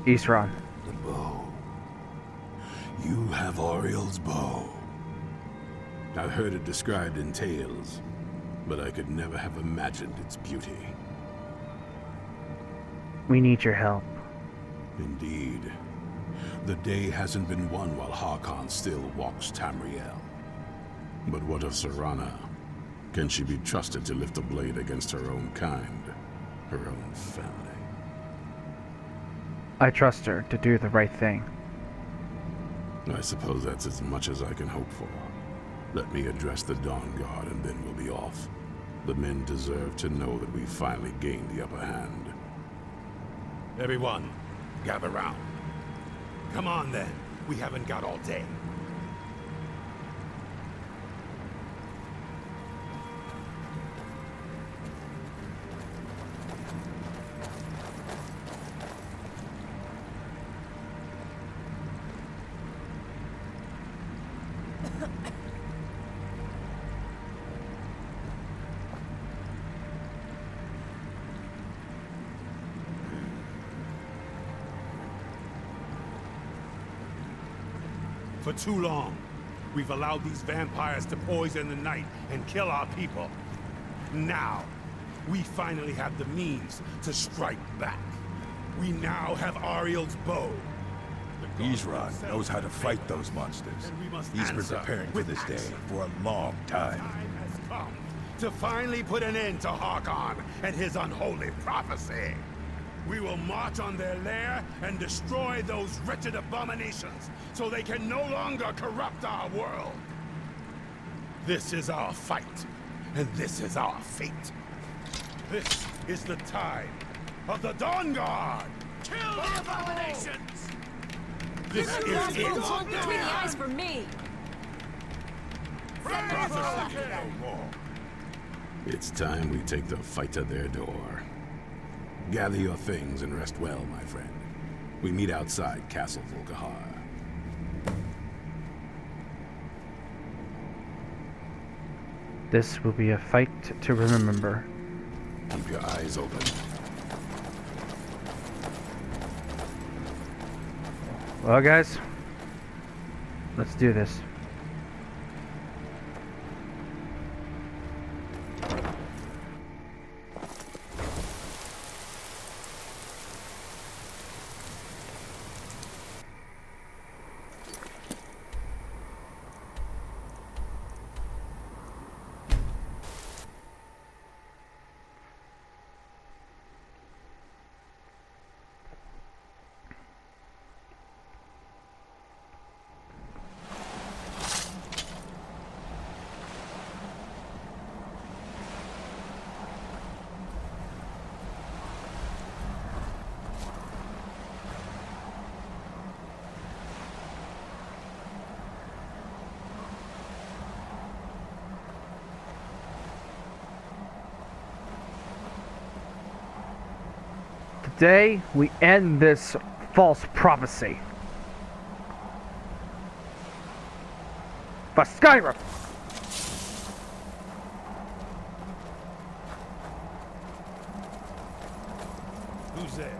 Isran. The bow. You have Ariel's bow. I've heard it described in tales, but I could never have imagined its beauty. We need your help. Indeed. The day hasn't been won while Harkon still walks Tamriel. But what of Serana? Can she be trusted to lift a blade against her own kind, her own family? I trust her to do the right thing. I suppose that's as much as I can hope for. Let me address the Dawn Guard and then we'll be off. The men deserve to know that we finally gained the upper hand. Everyone, gather round. Come on then, we haven't got all day. For too long, we've allowed these vampires to poison the night and kill our people. Now, we finally have the means to strike back. We now have Ariel's bow. Azrael knows how to fight those monsters. He's been preparing for this day for a long time. Time has come to finally put an end to Harkon and his unholy prophecy. We will march on their lair and destroy those wretched abominations so they can no longer corrupt our world. This is our fight, and this is our fate. This is the time of the Dawn Guard! Kill the abominations! This is it! Between the eyes for me! It's time we take the fight to their door. Gather your things and rest well, my friend. We meet outside Castle Volkihar. This will be a fight to remember. Keep your eyes open. Well, guys, let's do this. Today, we end this false prophecy. For Skyrim! Who's there?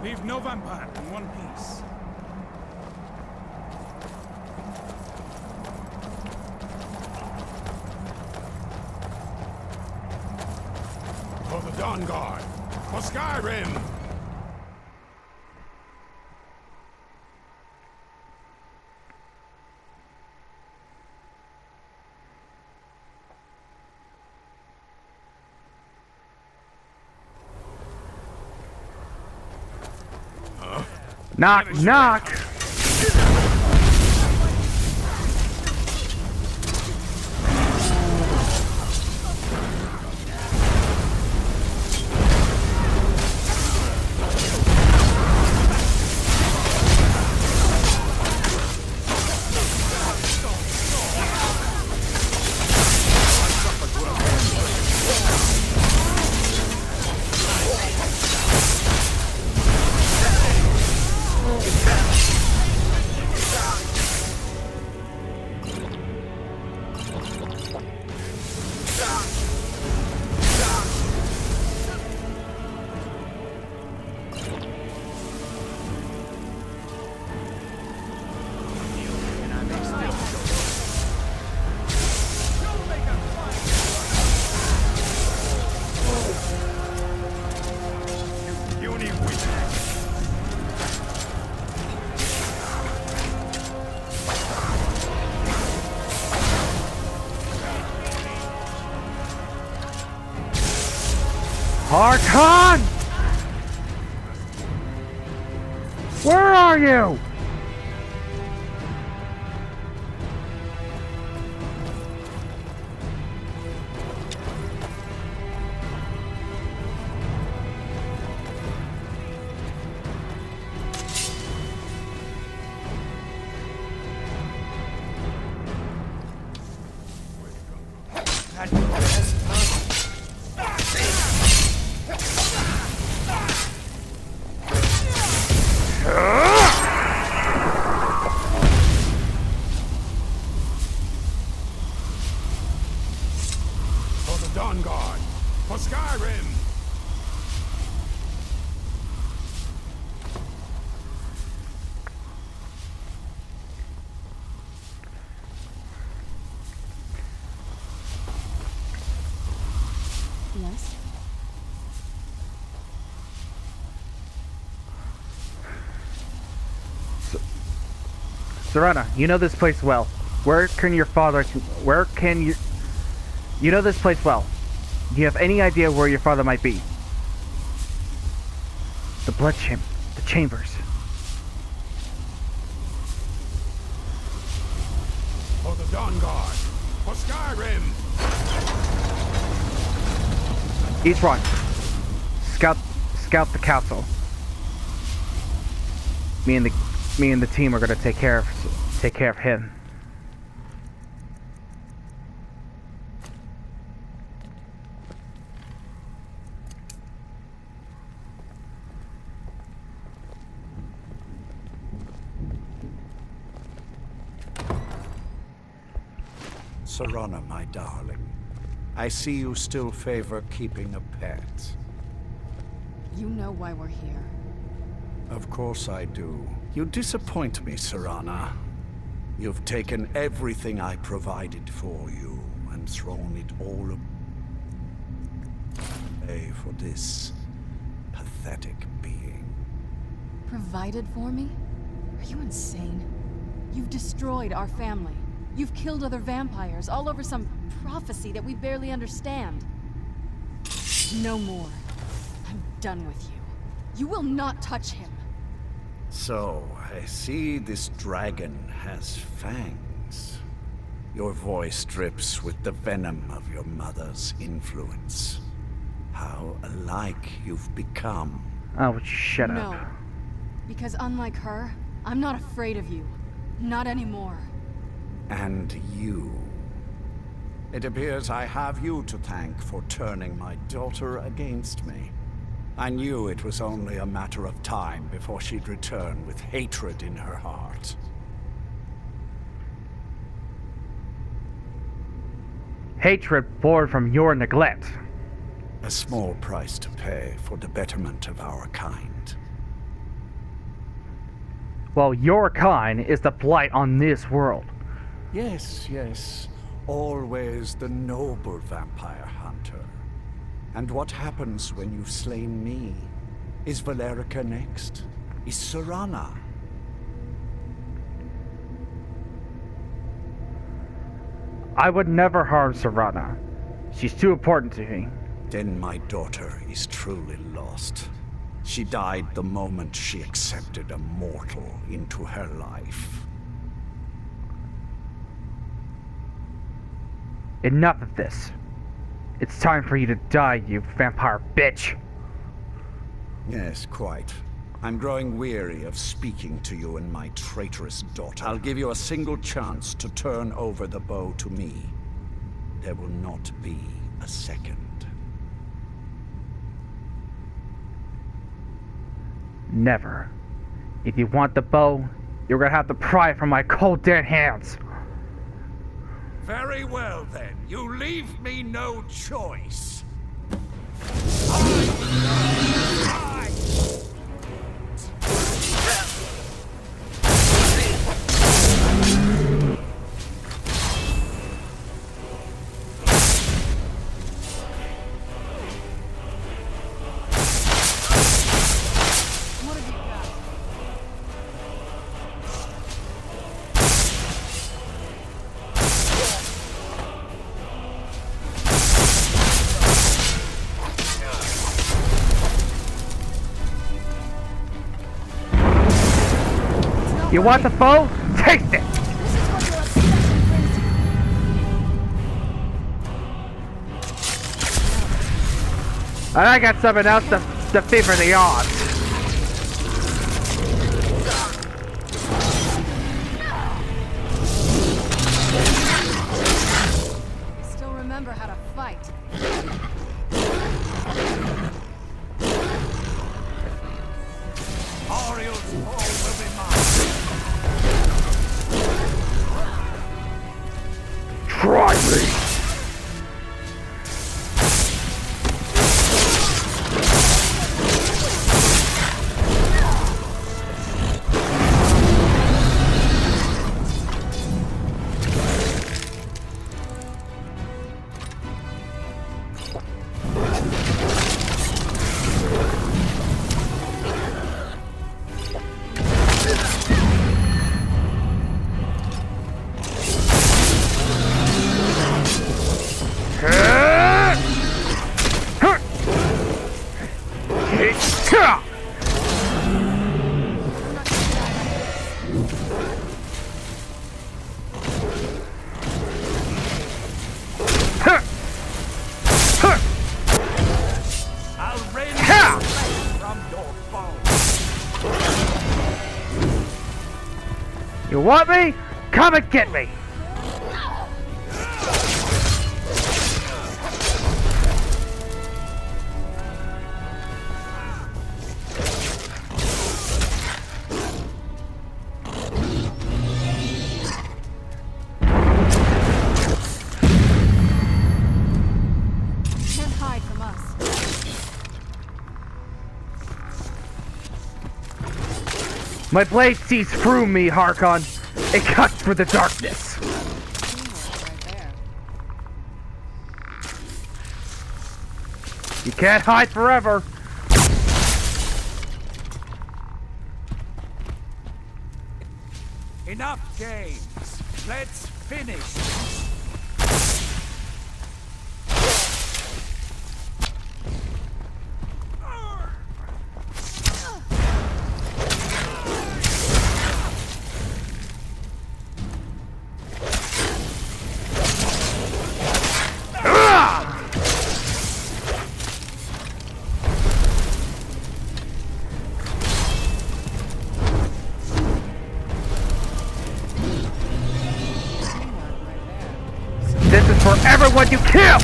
Leave no vampire in one piece. For the Dawn Guard! For Skyrim! Knock, knock! Harkon! Where are you? For Skyrim! Yes? Serana, you know this place well. Where can your father... Where can you... You know this place well. Do you have any idea where your father might be? The blood chamber. The chambers. For the Dawn Guard. For Skyrim! Eastron, scout the castle. Me and the team are gonna take care of him. Serana, my darling, I see you still favor keeping a pet. You know why we're here. Of course I do. You disappoint me, Serana. You've taken everything I provided for you and thrown it all away for this pathetic being. Provided for me? Are you insane? You've destroyed our family. You've killed other vampires, all over some prophecy that we barely understand. No more. I'm done with you. You will not touch him. So, I see this dragon has fangs. Your voice drips with the venom of your mother's influence. How alike you've become. Oh, would you shut up? No. Because unlike her, I'm not afraid of you. Not anymore. And you. It appears I have you to thank for turning my daughter against me. I knew it was only a matter of time before she'd return with hatred in her heart. Hatred born from your neglect. A small price to pay for the betterment of our kind. Well, your kind is the blight on this world. Yes, yes. Always the noble vampire hunter. And what happens when you've slain me? Is Valerica next? Is Serana? I would never harm Serana. She's too important to me. Then my daughter is truly lost. She died the moment she accepted a mortal into her life. Enough of this. It's time for you to die, you vampire bitch. Yes, quite. I'm growing weary of speaking to you and my traitorous daughter. I'll give you a single chance to turn over the bow to me. There will not be a second. Never. If you want the bow, you're gonna have to pry it from my cold dead hands. Very well then. You leave me no choice. You want the bow? Taste it! And I got something else to favor the odds. I still remember how to fight. Ariel's fall will be mine. Try me! You want me? Come and get me! Can't hide from us. My blade sees through me, Harkon. It cuts through the darkness. Teamwork right there. You can't hide forever. Enough games. Let's finish. This is for everyone you kill!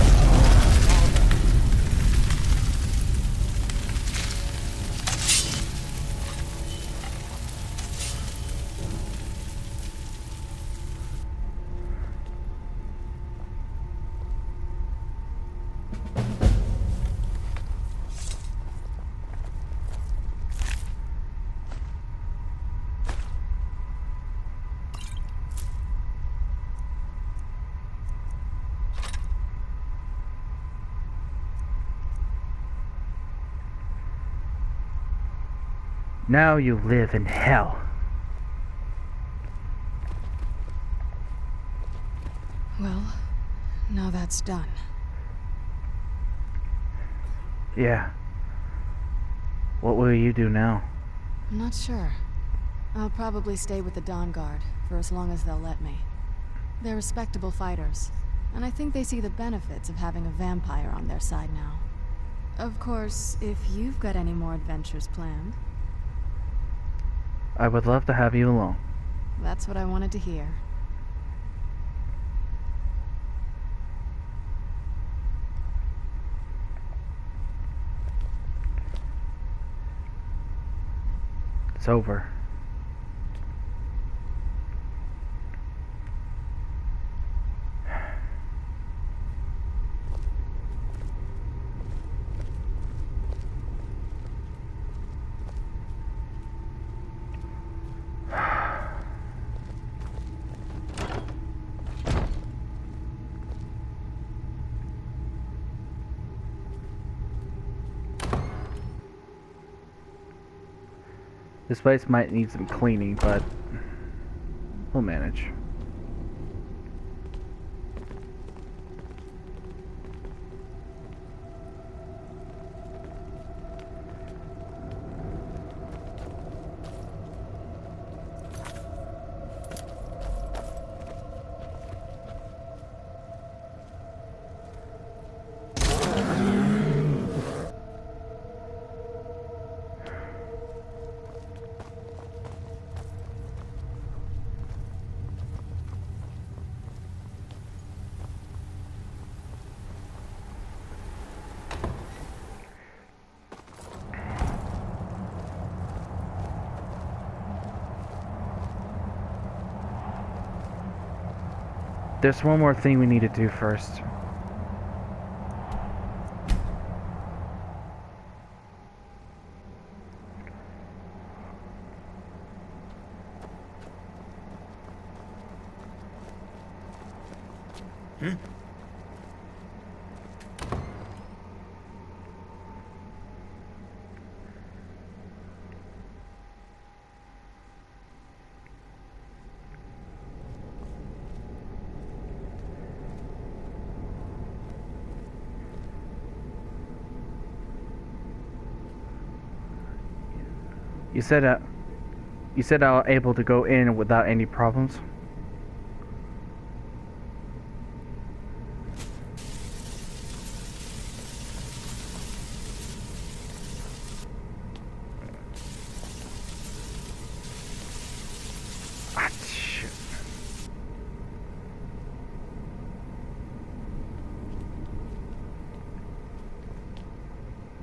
Now you live in hell. Well, now that's done. Yeah. What will you do now? I'm not sure. I'll probably stay with the Dawn Guard for as long as they'll let me. They're respectable fighters, and I think they see the benefits of having a vampire on their side now. Of course, if you've got any more adventures planned. I would love to have you along. That's what I wanted to hear. It's over. This place might need some cleaning, but we'll manage. There's one more thing we need to do first. You said I was able to go in without any problems? Ah, shit.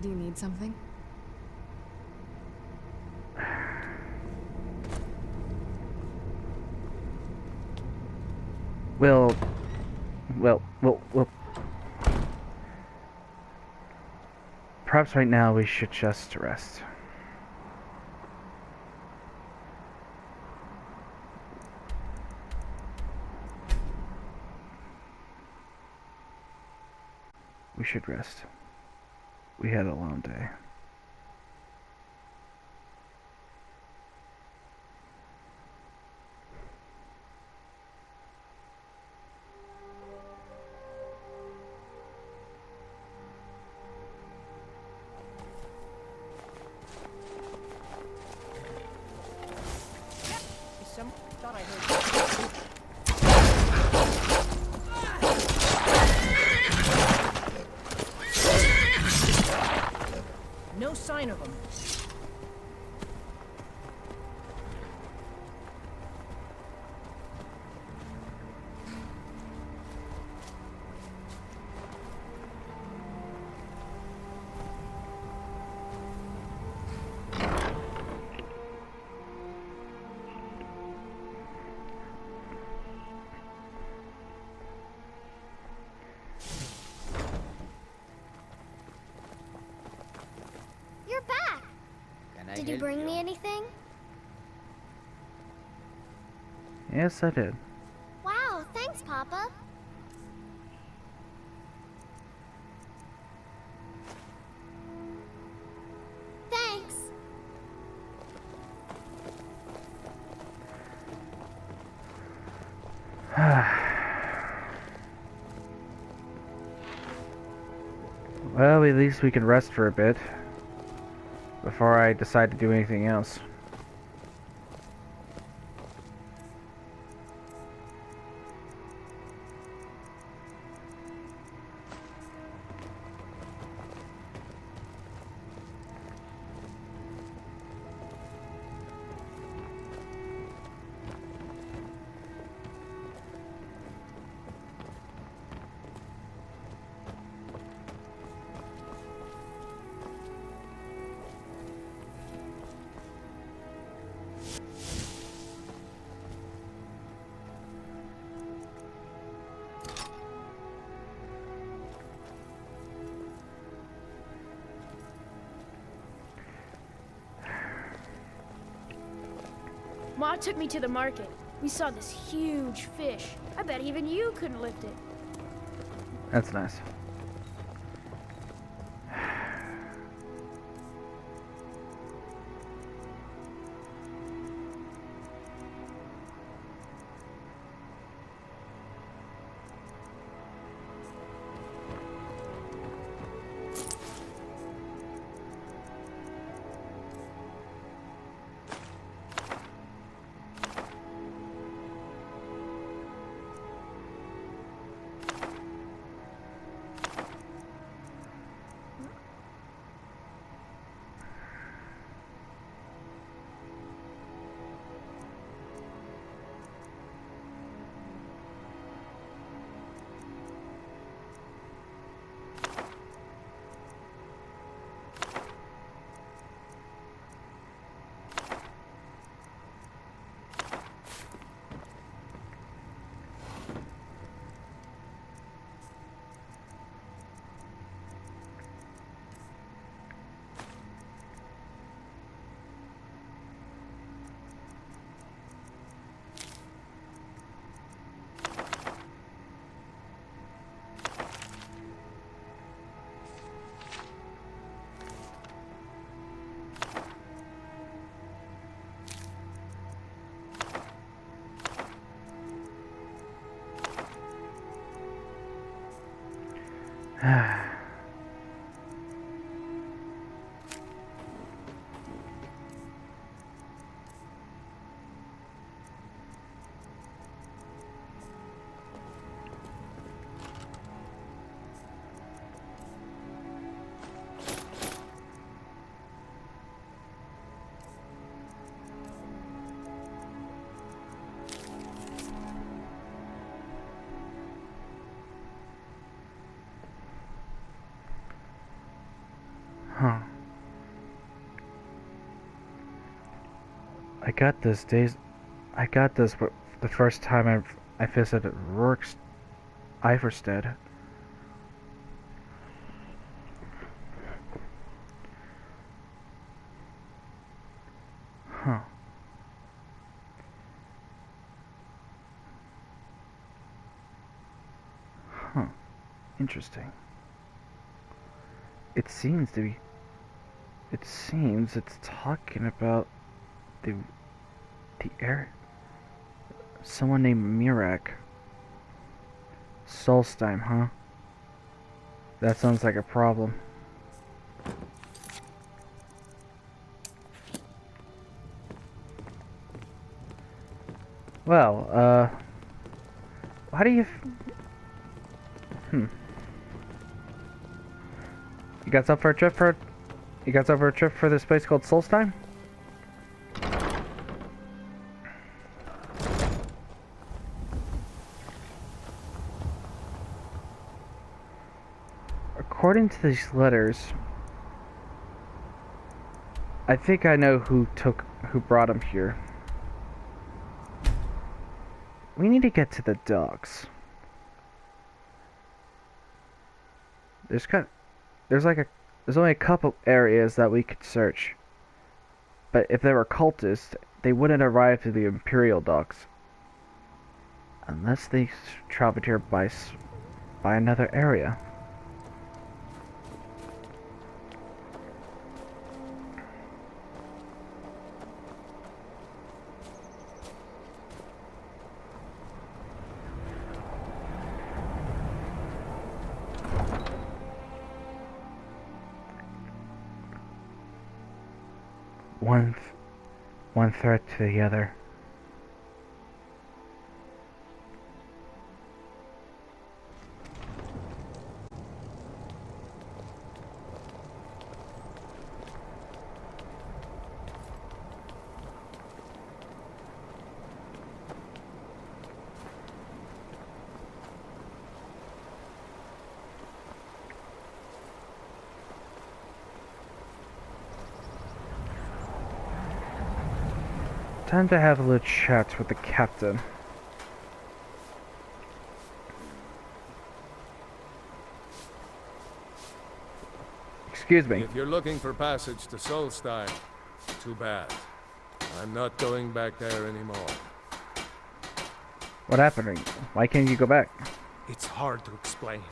Do you need something? Well, perhaps right now we should just rest. We should rest. We had a long day. No sign of him. Did you bring me anything? Yes, I did. Wow, thanks, Papa. Thanks. Well, at least we can rest for a bit before I decide to do anything else. Ma took me to the market. We saw this huge fish. I bet even you couldn't lift it. That's nice. Huh. I got this the first time I visited Rourke's Iverstead. Huh. Huh. Interesting. It seems it's talking about the air. Someone named Mirak. Solstheim, huh? That sounds like a problem. Well, how do you... You guys up for a trip for this place called Solstheim? According to these letters, I think I know who brought him here. We need to get to the docks. There's only a couple areas that we could search. But if they were cultists, they wouldn't arrive to the Imperial docks. Unless they traveled here by another area. one threat to the other. Time to have a little chat with the captain. Excuse me. If you're looking for passage to Solstein, too bad. I'm not going back there anymore. What happened? Why can't you go back? It's hard to explain.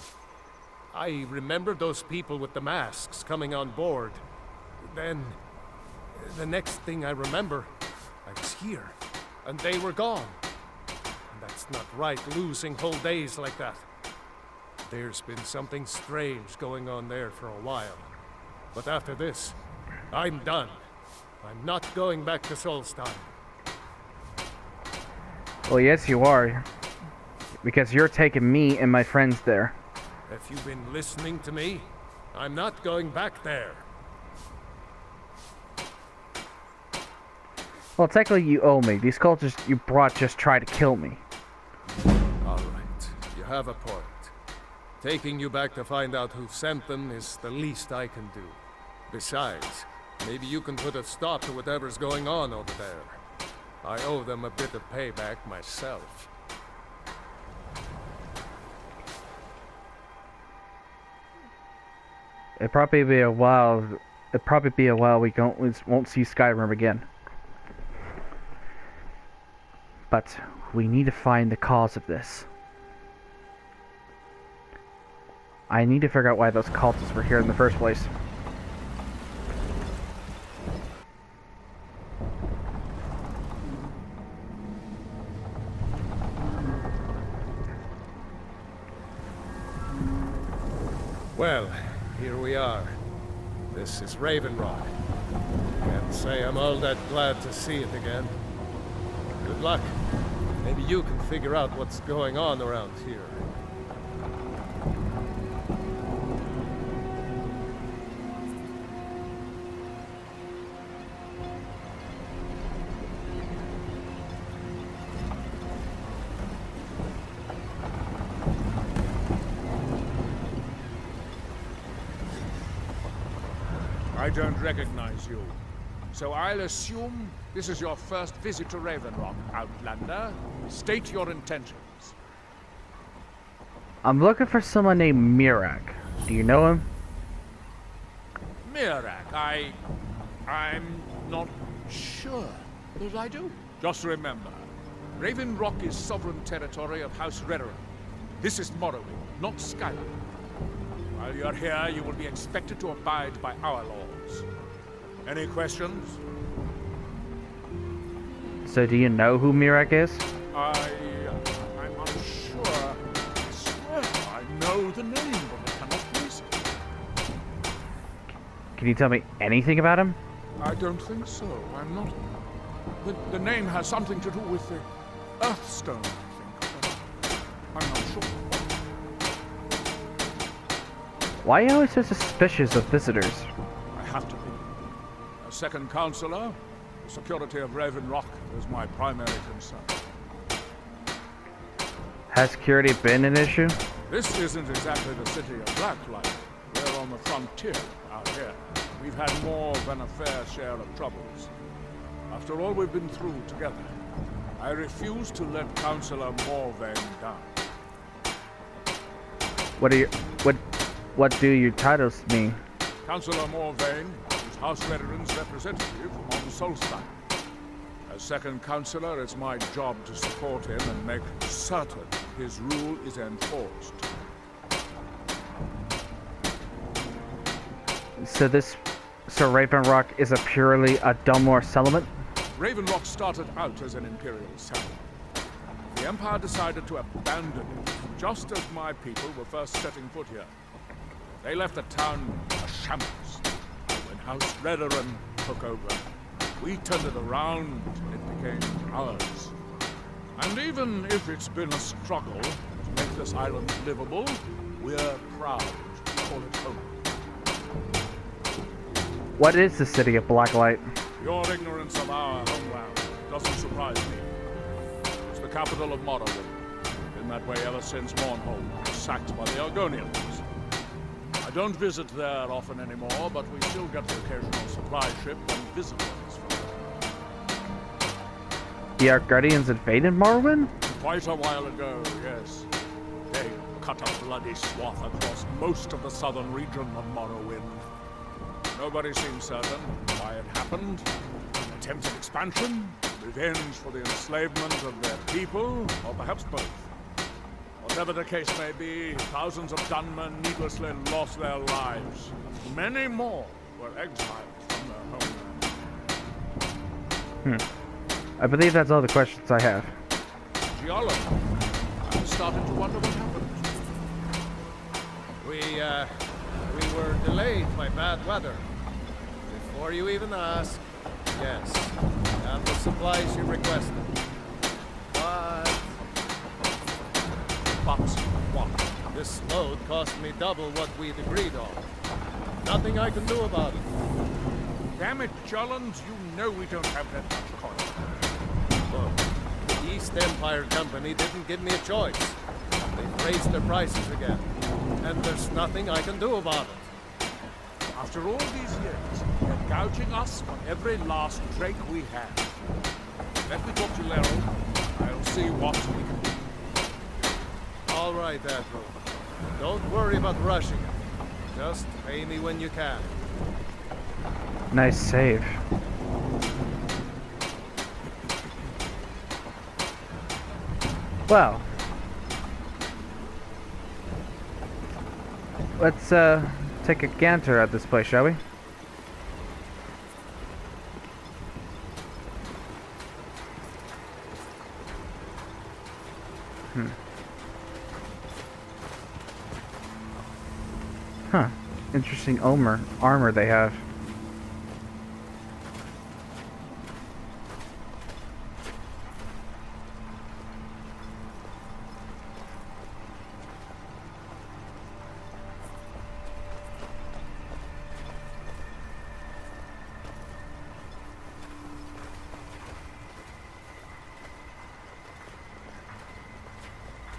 I remember those people with the masks coming on board. Then, the next thing I remember, I was here, and they were gone. And that's not right, losing whole days like that. There's been something strange going on there for a while. But after this, I'm done. I'm not going back to Solstein. Well, yes, you are. Because you're taking me and my friends there. Have you been listening to me? I'm not going back there. Well, technically you owe me. These cultists you brought just tried to kill me. All right, you have a point. Taking you back to find out who sent them is the least I can do. Besides, maybe you can put a stop to whatever's going on over there. I owe them a bit of payback myself. It'll probably be a while we won't see Skyrim again. But we need to find the cause of this. I need to figure out why those cultists were here in the first place. Well, here we are. This is Raven Rock. Can't say I'm all that glad to see it again. Good luck. Maybe you can figure out what's going on around here. I don't recognize you. So I'll assume this is your first visit to Raven Rock, Outlander. State your intentions. I'm looking for someone named Mirak. Do you know him? Mirak, I'm not sure that I do. Just remember, Raven Rock is sovereign territory of House Redoran. This is Morrowind, not Skyrim. While you're here, you will be expected to abide by our laws. Any questions? So do you know who Mirak is? I'm unsure. I swear I know the name, but I cannot place it. Can you tell me anything about him? I don't think so. I'm not... The name has something to do with the Earthstone, I think. I'm not sure. Why are you always so suspicious of visitors? I have to be. As second counselor, the security of Raven Rock is my primary concern. Has security been an issue? This isn't exactly the city of Blacklight. We're on the frontier out here. We've had more than a fair share of troubles. After all we've been through together, I refuse to let Councillor Morvain down. What do your titles mean? Councillor Morvain is House Veteran's representative on Solstein. As second councillor, it's my job to support him and make certain his rule is enforced. So Raven Rock is purely a Dunmore settlement? Raven Rock started out as an Imperial settlement. The Empire decided to abandon it, just as my people were first setting foot here. They left the town a shambles when House Redoran took over. We turned it around, it became ours. And even if it's been a struggle to make this island livable, we're proud to call it home. What is the city of Blacklight? Your ignorance of our homeland doesn't surprise me. It's the capital of Morrowind. Been that way ever since Mournhold was sacked by the Argonians. I don't visit there often anymore, but we still get the occasional supply ship and visitors. The Argonians invaded Morrowind? Quite a while ago, yes. They cut a bloody swath across most of the southern region of Morrowind. Nobody seems certain why it happened. Attempted expansion, revenge for the enslavement of their people, or perhaps both. Whatever the case may be, thousands of gunmen needlessly lost their lives. Many more were exiled from their homeland. I believe that's all the questions I have. Geology. I'm starting to wonder what happened. We were delayed by bad weather. Before you even ask, yes, and the supplies you requested. But what? This load cost me double what we'd agreed on. Nothing I can do about it. Damn it, Jolland, you know we don't have that much coin. Look, the East Empire Company didn't give me a choice. They've raised their prices again, and there's nothing I can do about it. After all these years, they're gouging us on every last drake we have. Let me talk to Laryl. I'll see what we can do. All right, Admiral. Don't worry about rushing it. Just pay me when you can. Nice save. Well, let's take a gander at this place, shall we? Huh. Interesting armor they have.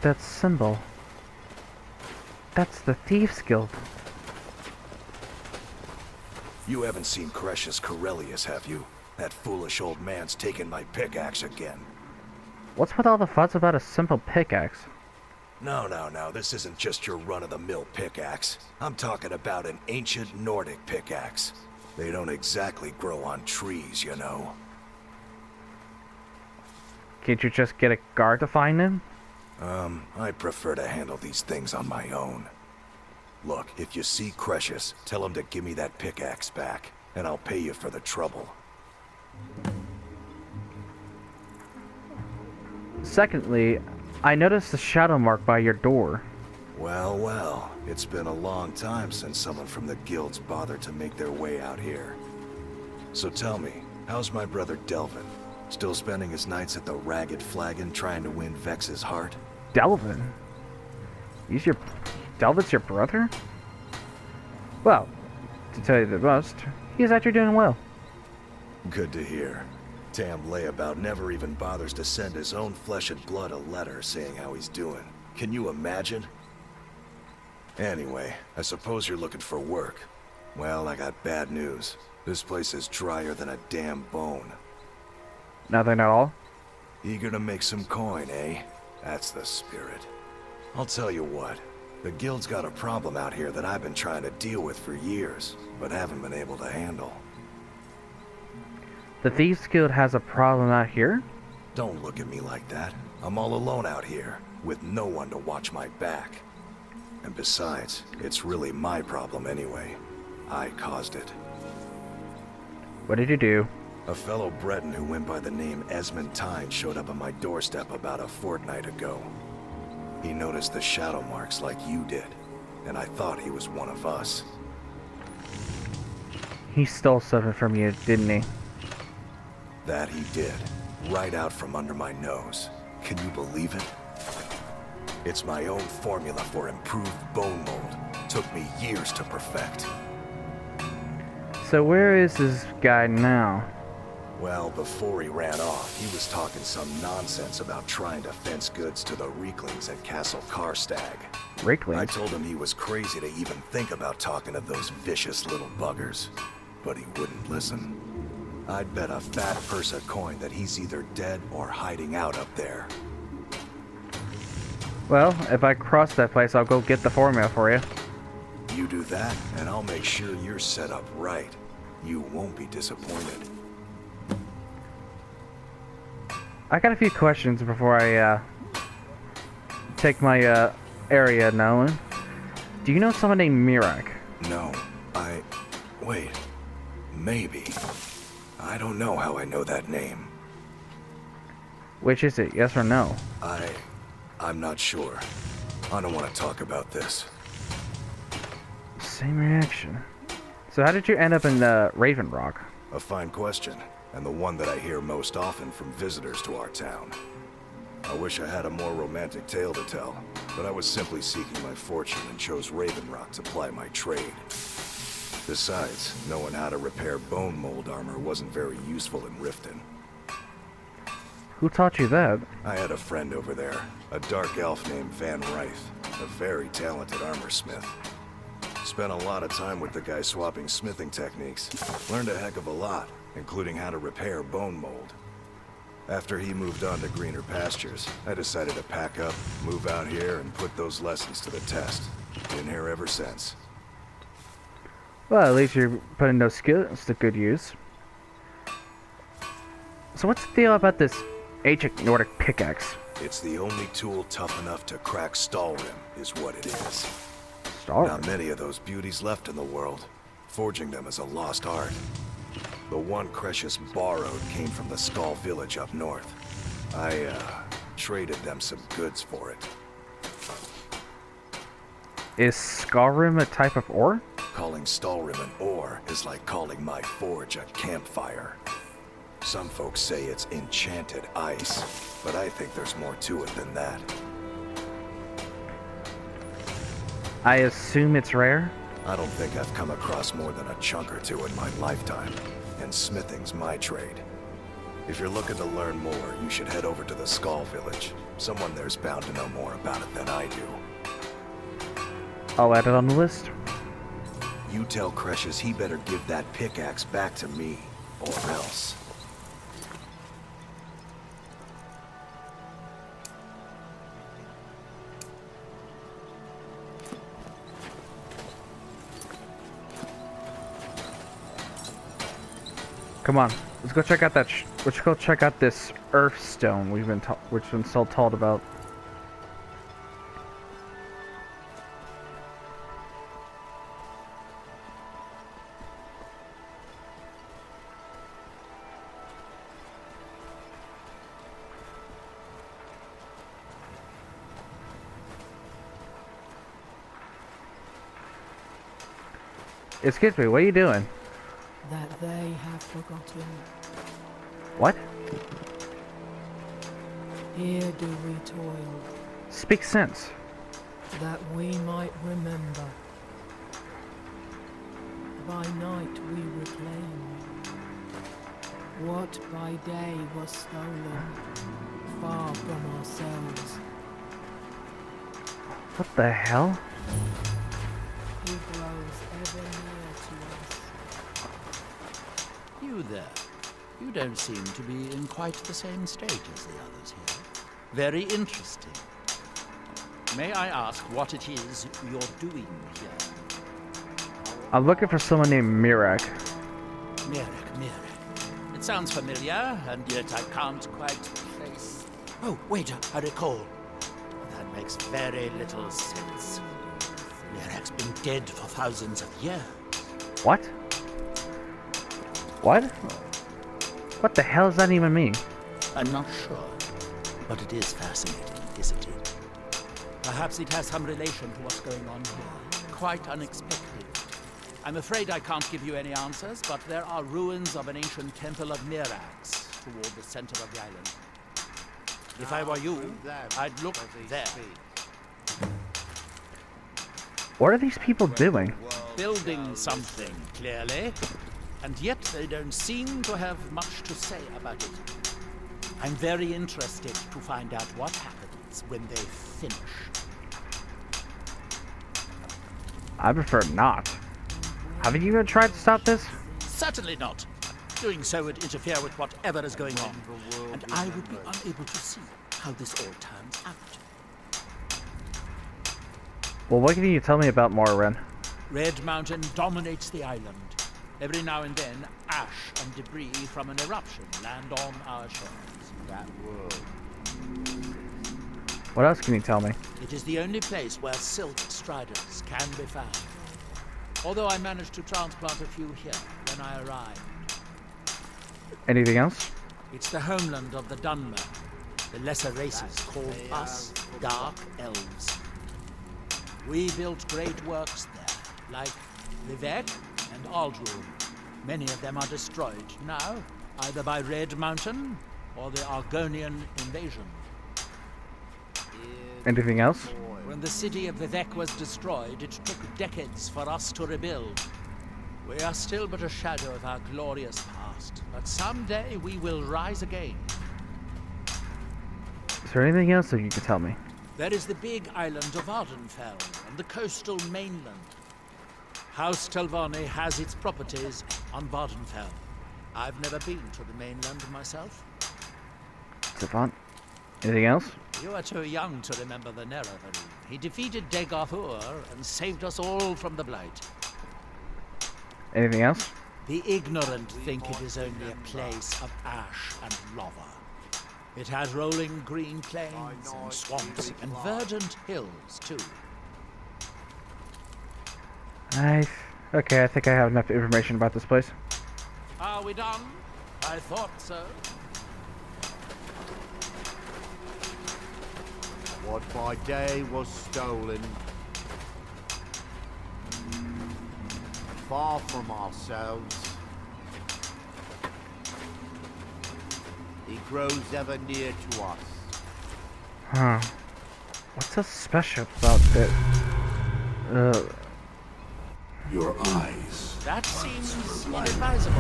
That symbol. That's the Thieves Guild. You haven't seen Cretius Corellius, have you? That foolish old man's taken my pickaxe again. What's with all the fuss about a simple pickaxe? No, this isn't just your run-of-the-mill pickaxe. I'm talking about an ancient Nordic pickaxe. They don't exactly grow on trees, you know. Can't you just get a guard to find them? I prefer to handle these things on my own. Look, if you see Cretius, tell him to give me that pickaxe back, and I'll pay you for the trouble. Secondly, I noticed the shadow mark by your door. Well, it's been a long time since someone from the guilds bothered to make their way out here. So tell me, how's my brother Delvin? Still spending his nights at the Ragged Flagon trying to win Vex's heart? Delvin? Delvin's your brother? Well, to tell you the most, he's actually doing well. Good to hear. Tam Layabout never even bothers to send his own flesh and blood a letter saying how he's doing. Can you imagine? Anyway, I suppose you're looking for work. Well, I got bad news. This place is drier than a damn bone. Nothing at all? Eager to make some coin, eh? That's the spirit. I'll tell you what. The guild's got a problem out here that I've been trying to deal with for years, but haven't been able to handle. The Thieves Guild has a problem out here? Don't look at me like that. I'm all alone out here, with no one to watch my back. And besides, it's really my problem anyway. I caused it. What did you do? A fellow Breton who went by the name Esmond Tyne showed up on my doorstep about a fortnight ago. He noticed the shadow marks like you did, and I thought he was one of us. He stole something from you, didn't he? That he did. Right out from under my nose. Can you believe it? It's my own formula for improved bone mold. Took me years to perfect. So where is this guy now? Well, before he ran off, he was talking some nonsense about trying to fence goods to the Reeklings at Castle Karstag. Reeklings? I told him he was crazy to even think about talking to those vicious little buggers. But he wouldn't listen. I'd bet a fat purse of coin that he's either dead or hiding out up there. Well, if I cross that place, I'll go get the formula for you. You do that, and I'll make sure you're set up right. You won't be disappointed. I got a few questions before I take my area, Nolan. Do you know someone named Mirak? No, wait. Maybe. I don't know how I know that name. Which is it, yes or no? I'm not sure. I don't want to talk about this. Same reaction. So how did you end up in Raven Rock? A fine question, and the one that I hear most often from visitors to our town. I wish I had a more romantic tale to tell, but I was simply seeking my fortune and chose Raven Rock to ply my trade. Besides, knowing how to repair bone mold armor wasn't very useful in Riften. Who taught you that? I had a friend over there, a dark elf named Van Ryth, a very talented armor smith. Spent a lot of time with the guy swapping smithing techniques. Learned a heck of a lot, including how to repair bone mold. After he moved on to greener pastures, I decided to pack up, move out here, and put those lessons to the test. Been here ever since. Well, at least you're putting those skills to good use. So what's the deal about this ancient Nordic pickaxe? It's the only tool tough enough to crack Stalrim, is what it is. Stalrim? Not many of those beauties left in the world. Forging them is a lost art. The one Cresius borrowed came from the Skull village up north. I, traded them some goods for it. Is Skyrim a type of ore? Calling Stalrim an ore is like calling my forge a campfire. Some folks say it's enchanted ice, but I think there's more to it than that. I assume it's rare? I don't think I've come across more than a chunk or two in my lifetime, and smithing's my trade. If you're looking to learn more, you should head over to the Skull village. Someone there's bound to know more about it than I do. I'll add it on the list. You tell Cresius he better give that pickaxe back to me, or else. Come on, let's go check out that. Let's go check out this Earthstone we've been so told about. Excuse me, what are you doing? That they have forgotten. What? Here do we toil. Speak sense. That we might remember. By night we reclaim. What by day was stolen, far from ourselves. What the hell? He grows ever near to us. You there. You don't seem to be in quite the same state as the others here. Very interesting. May I ask what it is you're doing here? I'm looking for someone named Mirak. Mirak. It sounds familiar, and yet I can't quite place... Oh, wait, I recall. That makes very little sense. Mirak's been dead for thousands of years. What? What? What the hell does that even mean? I'm not sure, but it is fascinating, isn't it? Perhaps it has some relation to what's going on here. Quite unexpected. I'm afraid I can't give you any answers, but there are ruins of an ancient temple of Mirax toward the center of the island. If I were you, I'd look there. What are these people doing? Building something, clearly. And yet they don't seem to have much to say about it. I'm very interested to find out what happens when they finish. I prefer not. Haven't you even tried to stop this? Certainly not. Doing so would interfere with whatever is going on. And I would be unable to see how this all turns out. Well, what can you tell me about Morrowind? Red Mountain dominates the island. Every now and then, ash and debris from an eruption land on our shores. That world. What else can you tell me? It is the only place where silk striders can be found. Although I managed to transplant a few here when I arrived. Anything else? It's the homeland of the Dunmer. The lesser races called us Dark Elves. We built great works there, like Vivek and Aldrul. Many of them are destroyed now, either by Red Mountain or the Argonian invasion. Anything else? When the city of Vivek was destroyed, it took decades for us to rebuild. We are still but a shadow of our glorious past, but someday we will rise again. Is there anything else that you can tell me? There is the big island of Ardenfell and the coastal mainland. House Telvanni has its properties on Vardenfell. I've never been to the mainland myself. Stefan? Anything else? You are too young to remember the Nerevarine. He defeated Dagorthur and saved us all from the Blight. Anything else? The ignorant think it is only a place of ash and lava. It has rolling green plains and swamps and verdant hills, too. Nice. Okay, I think I have enough information about this place. Are we done? I thought so. What by day was stolen, far from ourselves, it grows ever near to us. Huh. What's so special about it? Your eyes. That seems inadvisable.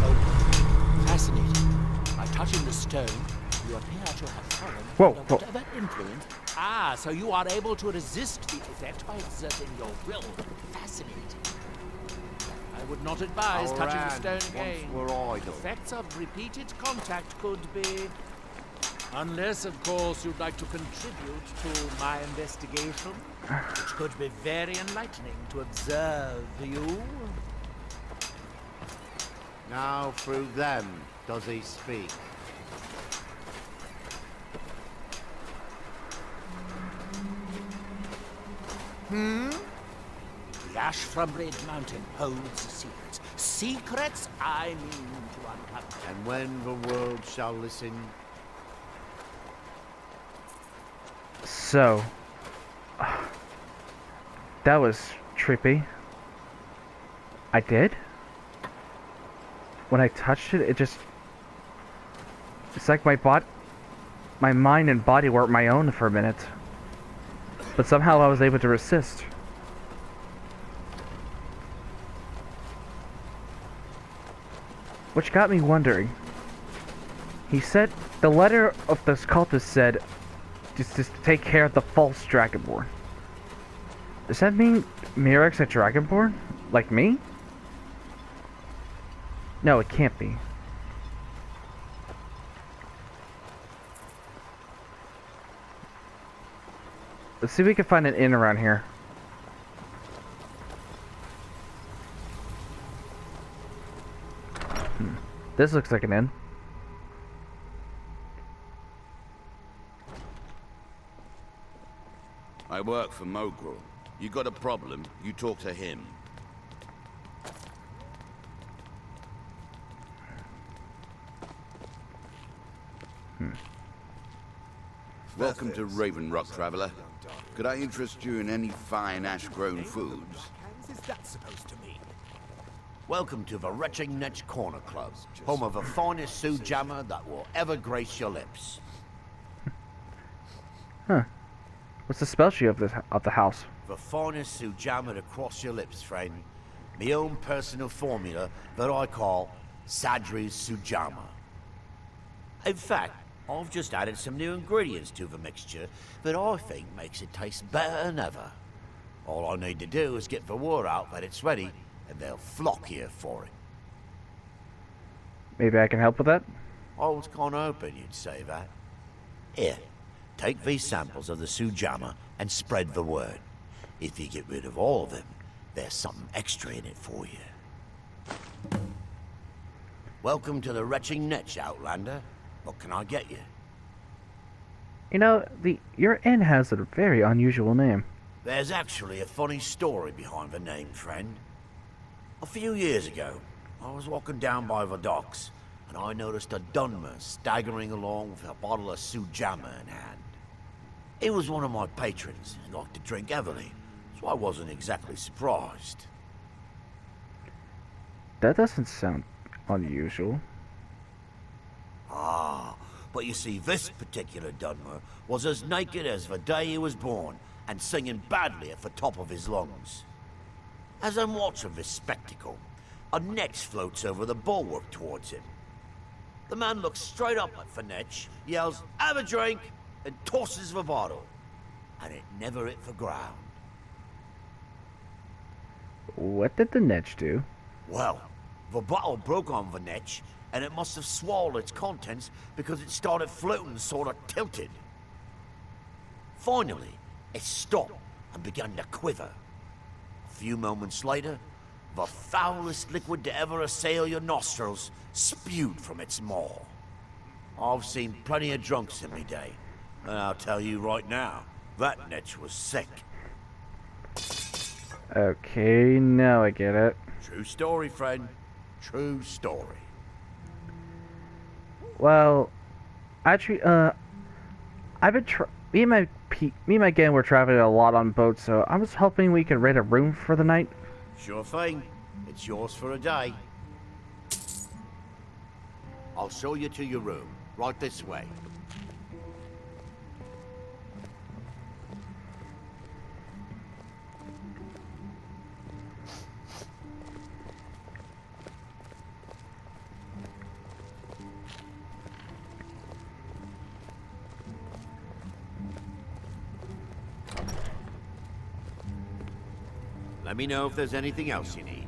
Oh, fascinating. By touching the stone, you appear to have fallen under whatever influence. Ah, so you are able to resist the effect by exerting your will. Fascinating. I would not advise touching the stone again. Effects of repeated contact could be... Unless, of course, you'd like to contribute to my investigation, which could be very enlightening to observe you. Now through them does he speak. The ash from Red Mountain holds secrets. Secrets I mean to uncover. And when the world shall listen... So... that was trippy. I did? When I touched it, it just... It's like my mind and body weren't my own for a minute. But somehow I was able to resist. Which got me wondering. He said, the letter of the cultist said, just to take care of the false Dragonborn. Does that mean Mirek's a Dragonborn? Like me? No, it can't be. Let's see if we can find an inn around here. This looks like an inn. I work for Mjoll. You got a problem, you talk to him. Welcome to Raven Rock, traveler. Could I interest you in any fine ash-grown foods? What is that supposed to mean? Welcome to the Retching Netch Corner Club, home of the finest Sioux jammer that will ever grace your lips. Huh. What's the specialty of the house? The finest Sioux jammer to cross your lips, friend. My own personal formula that I call Sadri's Sujama. In fact, I've just added some new ingredients to the mixture that I think makes it taste better than ever. All I need to do is get the word out that it's ready, and they'll flock here for it. Maybe I can help with that? I was kind of hoping you'd say that. Here, take these samples of the Sujama and spread the word. If you get rid of all of them, there's something extra in it for you. Welcome to the Retching Netch, Outlander. What can I get you? You know, your inn has a very unusual name. There's actually a funny story behind the name, friend. A few years ago, I was walking down by the docks, and I noticed a Dunmer staggering along with a bottle of Sujama in hand. He was one of my patrons and liked to drink heavily, so I wasn't exactly surprised. That doesn't sound unusual. Ah, but you see, this particular Dunmer was as naked as the day he was born, and singing badly at the top of his lungs. As I'm watching this spectacle, a Netch floats over the bulwark towards him. The man looks straight up at the Netch, yells, "Have a drink," and tosses the bottle. And it never hit the ground. What did the Netch do? Well, the bottle broke on the Netch, and it must have swallowed its contents because it started floating sort of tilted. Finally, it stopped and began to quiver. A few moments later, the foulest liquid to ever assail your nostrils spewed from its maw. I've seen plenty of drunks in my day, and I'll tell you right now, that Netch was sick. Okay, now I get it. True story, friend. True story. Well, actually, I've been me and my gang were traveling a lot on boats, so I was hoping we could rent a room for the night. Sure thing. It's yours for a day. I'll show you to your room. Right this way. Let me know if there's anything else you need.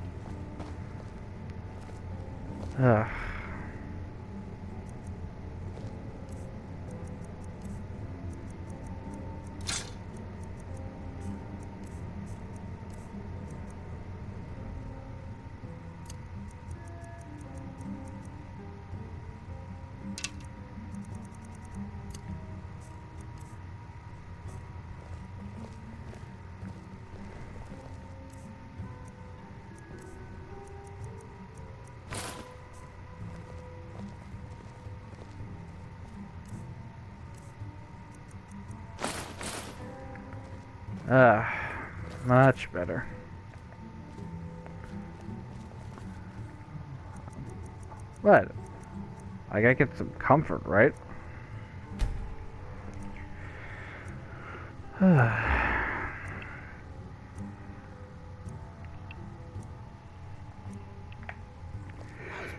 Much better. What? I gotta get some comfort, right? How's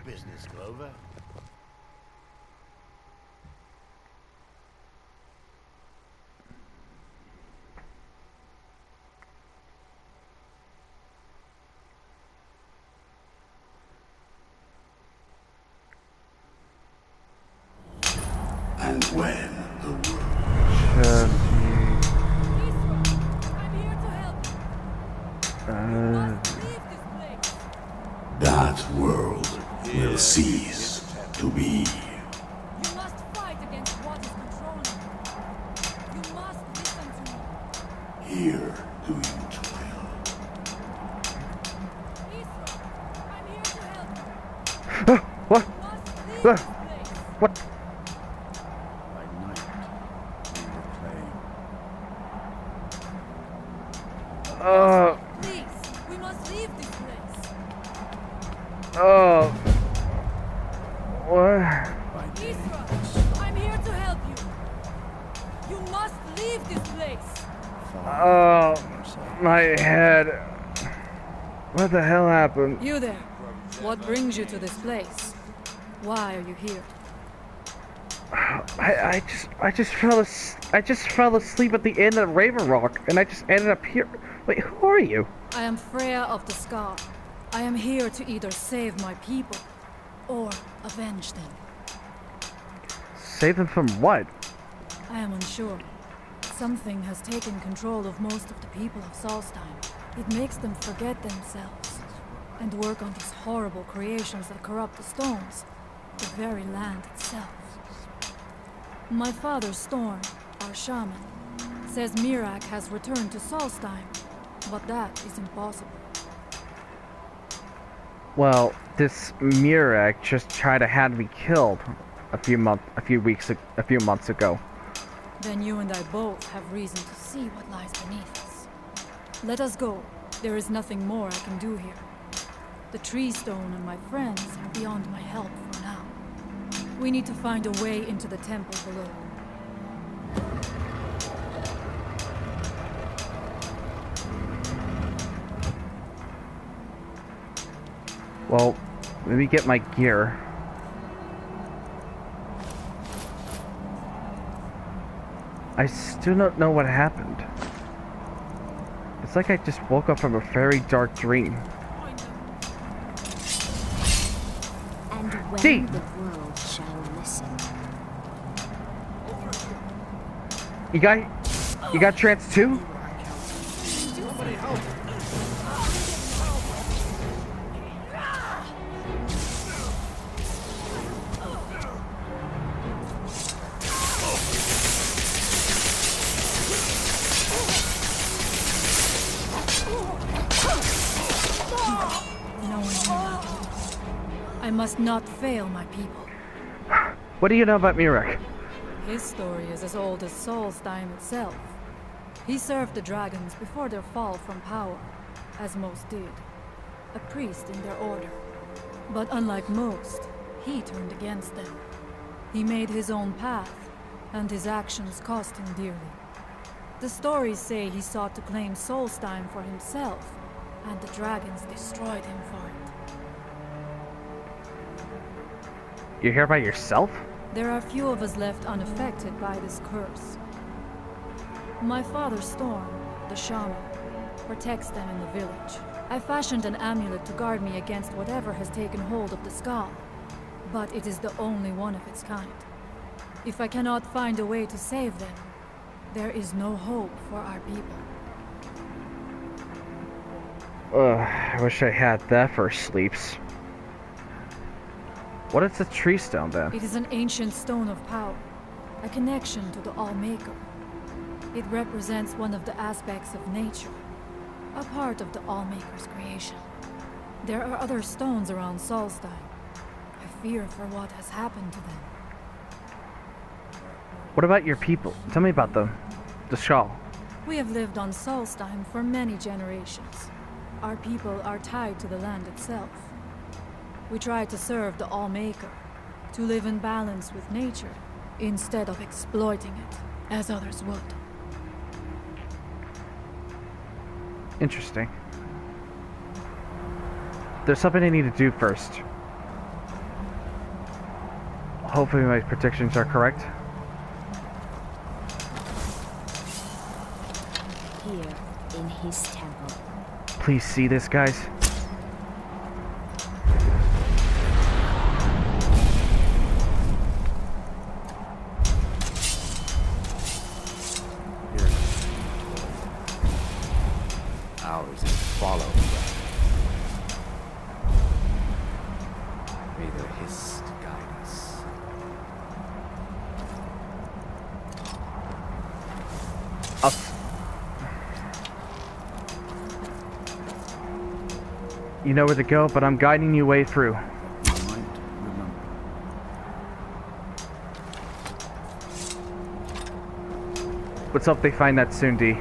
business, Clover? And when the world that world will cease to be. You must fight against what is controlling you. You must listen to me. Here do you toil. I'm here to help you. What? What? Please, we must leave this place. What? Isra, I'm here to help you. You must leave this place. Oh, my head. What the hell happened? You there. What brings you to this place? Why are you here? I just fell asleep at the inn at Raven Rock, and I just ended up here. Wait, who are you? I am Frea of the Scar. I am here to either save my people or avenge them. Save them from what? I am unsure. Something has taken control of most of the people of Solstheim. It makes them forget themselves and work on these horrible creations that corrupt the stones, the very land itself. My father, Storm, our shaman, says Miraak has returned to Solstheim, but that is impossible. Well, this Miraak just tried to have me killed a few months ago. Then you and I both have reason to see what lies beneath us. Let us go. There is nothing more I can do here. The tree stone and my friends are beyond my help for now. We need to find a way into the temple below. Well, let me get my gear. I still don't know what happened. It's like I just woke up from a very dark dream. And when the world shall listen. You got trance too? Somebody help! I must not fail my people. What do you know about Miraak? His story is as old as Solstheim itself. He served the dragons before their fall from power, as most did. A priest in their order. But unlike most, he turned against them. He made his own path, and his actions cost him dearly. The stories say he sought to claim Solstheim for himself, and the dragons destroyed him for it. You're here by yourself? There are few of us left unaffected by this curse. My father, Storm, the shaman, protects them in the village. I fashioned an amulet to guard me against whatever has taken hold of the skull, but it is the only one of its kind. If I cannot find a way to save them, there is no hope for our people. I wish I had that for sleeps. What is the tree stone then? It is an ancient stone of power, a connection to the All-Maker. It represents one of the aspects of nature, a part of the All-Maker's creation. There are other stones around Solstheim. I fear for what has happened to them. What about your people? Tell me about them. The Shal. We have lived on Solstheim for many generations. Our people are tied to the land itself. We try to serve the All-Maker, to live in balance with nature, instead of exploiting it, as others would. Interesting. There's something I need to do first. Hopefully my predictions are correct. Here, in his temple. Please see this, guys. Ours is follow. May their hist guide us. You know where to go, but I'm guiding you way through. Let's hope they find that soon, D.